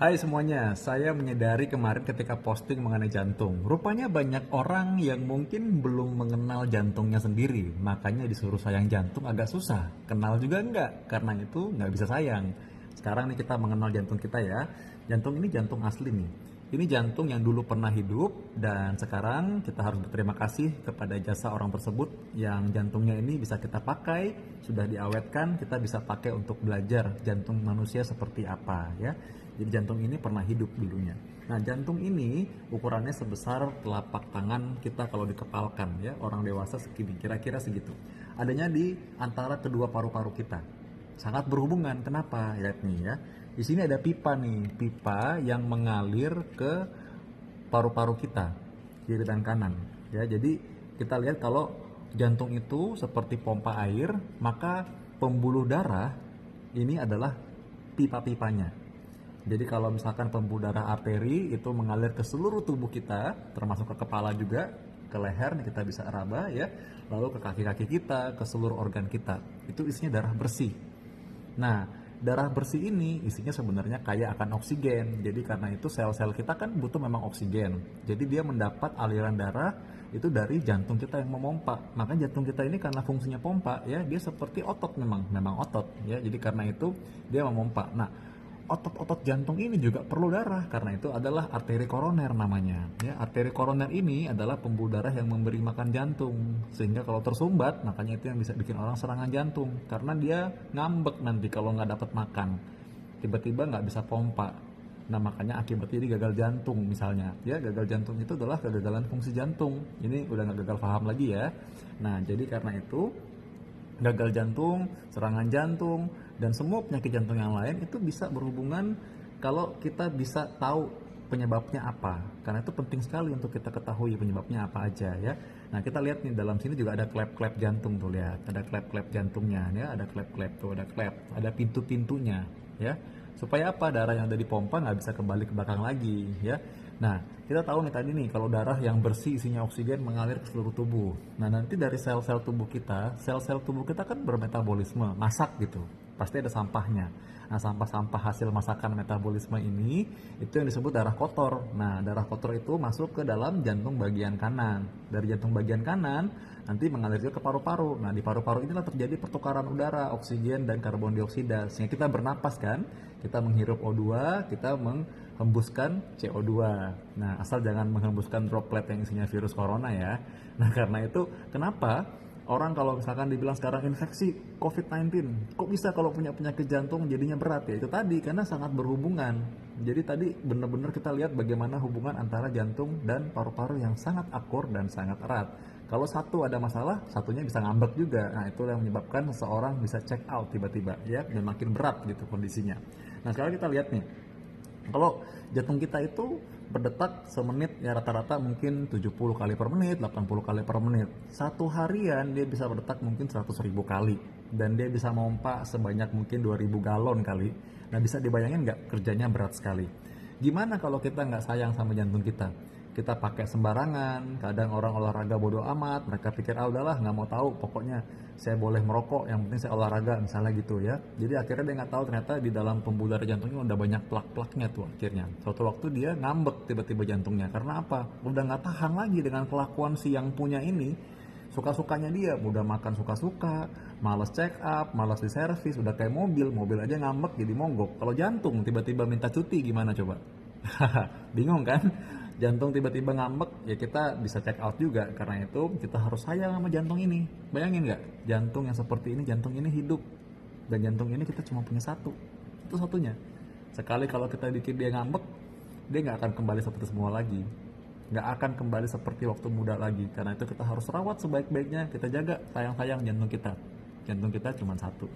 Hai semuanya, saya menyadari kemarin ketika posting mengenai jantung, rupanya banyak orang yang mungkin belum mengenal jantungnya sendiri, makanya disuruh sayang jantung agak susah. Kenal juga enggak, karena itu nggak bisa sayang. Sekarang nih kita mengenal jantung kita ya. Jantung ini jantung asli nih. Ini jantung yang dulu pernah hidup dan sekarang kita harus berterima kasih kepada jasa orang tersebut yang jantungnya ini bisa kita pakai, sudah diawetkan, kita bisa pakai untuk belajar jantung manusia seperti apa ya. Jadi jantung ini pernah hidup dulunya. Nah, jantung ini ukurannya sebesar telapak tangan kita kalau dikepalkan ya, orang dewasa segini, kira-kira segitu. Adanya di antara kedua paru-paru kita. Sangat berhubungan. Kenapa? Lihat nih ya. Di sini ada pipa nih, pipa yang mengalir ke paru-paru kita, kiri dan kanan. Ya, jadi kita lihat kalau jantung itu seperti pompa air, maka pembuluh darah ini adalah pipa-pipanya. Jadi kalau misalkan pembuluh darah arteri itu mengalir ke seluruh tubuh kita, termasuk ke kepala juga, ke leher nih kita bisa raba ya, lalu ke kaki-kaki kita, ke seluruh organ kita. Itu isinya darah bersih. Nah, darah bersih ini isinya sebenarnya kaya akan oksigen. Jadi karena itu sel-sel kita kan butuh memang oksigen. Jadi dia mendapat aliran darah itu dari jantung kita yang memompa. Makanya jantung kita ini karena fungsinya pompa ya, dia seperti otot memang otot ya. Jadi karena itu dia memompa. Nah, otot-otot jantung ini juga perlu darah, karena itu adalah arteri koroner namanya ya. Arteri koroner ini adalah pembuluh darah yang memberi makan jantung, sehingga kalau tersumbat, makanya itu yang bisa bikin orang serangan jantung, karena dia ngambek nanti kalau nggak dapat makan, tiba-tiba nggak bisa pompa. Nah, makanya akibatnya jadi gagal jantung misalnya ya. Gagal jantung itu adalah kegagalan fungsi jantung. Ini udah nggak gagal paham lagi ya. Nah, jadi karena itu gagal jantung, serangan jantung, dan semua penyakit jantung yang lain itu bisa berhubungan kalau kita bisa tahu penyebabnya apa. Karena itu penting sekali untuk kita ketahui penyebabnya apa aja ya. Nah, kita lihat nih dalam sini juga ada klep-klep jantung tuh, lihat. Ada klep-klep jantungnya ya, ada klep-klep tuh, ada klep, ada pintu-pintunya ya. Supaya apa? Darah yang ada di pompa nggak bisa kembali ke belakang lagi ya. Nah, kita tahu nih tadi nih kalau darah yang bersih isinya oksigen mengalir ke seluruh tubuh. Nah, nanti dari sel-sel tubuh kita, sel-sel tubuh kita kan bermetabolisme, masak gitu. Pasti ada sampahnya. Nah, sampah-sampah hasil masakan metabolisme ini itu yang disebut darah kotor. Nah, darah kotor itu masuk ke dalam jantung bagian kanan. Dari jantung bagian kanan nanti mengalir juga ke paru-paru. Nah, di paru-paru inilah terjadi pertukaran udara, oksigen dan karbon dioksida. Sehingga kita bernapas kan, kita menghirup O2, kita menghembuskan CO2. Nah, asal jangan menghembuskan droplet yang isinya virus corona ya. Nah, karena itu kenapa orang kalau misalkan dibilang sekarang infeksi COVID-19, kok bisa kalau punya penyakit jantung jadinya berat ya? Itu tadi, karena sangat berhubungan. Jadi tadi benar-benar kita lihat bagaimana hubungan antara jantung dan paru-paru yang sangat akur dan sangat erat. Kalau satu ada masalah, satunya bisa ngambek juga. Nah, itu yang menyebabkan seseorang bisa check out tiba-tiba ya, dan makin berat gitu kondisinya. Nah, sekarang kita lihat nih, kalau jantung kita itu berdetak semenit ya rata-rata mungkin 70 kali per menit, 80 kali per menit. Satu harian dia bisa berdetak mungkin 100.000 kali. Dan dia bisa mompa sebanyak mungkin 2.000 galon kali. Nah, bisa dibayangin nggak, kerjanya berat sekali. Gimana kalau kita nggak sayang sama jantung kita? Kita pakai sembarangan, kadang orang olahraga bodo amat, mereka pikir ah udahlah nggak mau tahu, pokoknya saya boleh merokok, yang penting saya olahraga misalnya gitu ya. Jadi akhirnya dia nggak tahu ternyata di dalam pembuluh darah jantungnya udah banyak plak-plaknya tuh akhirnya. Suatu waktu dia ngambek tiba-tiba jantungnya, karena apa? Udah nggak tahan lagi dengan kelakuan si yang punya ini, suka-sukanya dia, udah makan suka-suka, malas check up, malas di servis, udah kayak mobil aja ngambek jadi monggok. Kalau jantung tiba-tiba minta cuti gimana coba? Bingung kan? Jantung tiba-tiba ngambek ya, kita bisa check out juga. Karena itu kita harus sayang sama jantung ini. Bayangin nggak, jantung yang seperti ini, jantung ini hidup, dan jantung ini kita cuma punya satu, itu satunya. Sekali kalau kita bikin dia ngambek, dia nggak akan kembali seperti semua lagi, nggak akan kembali seperti waktu muda lagi. Karena itu kita harus rawat sebaik-baiknya, kita jaga sayang-sayang jantung kita. Jantung kita cuma satu.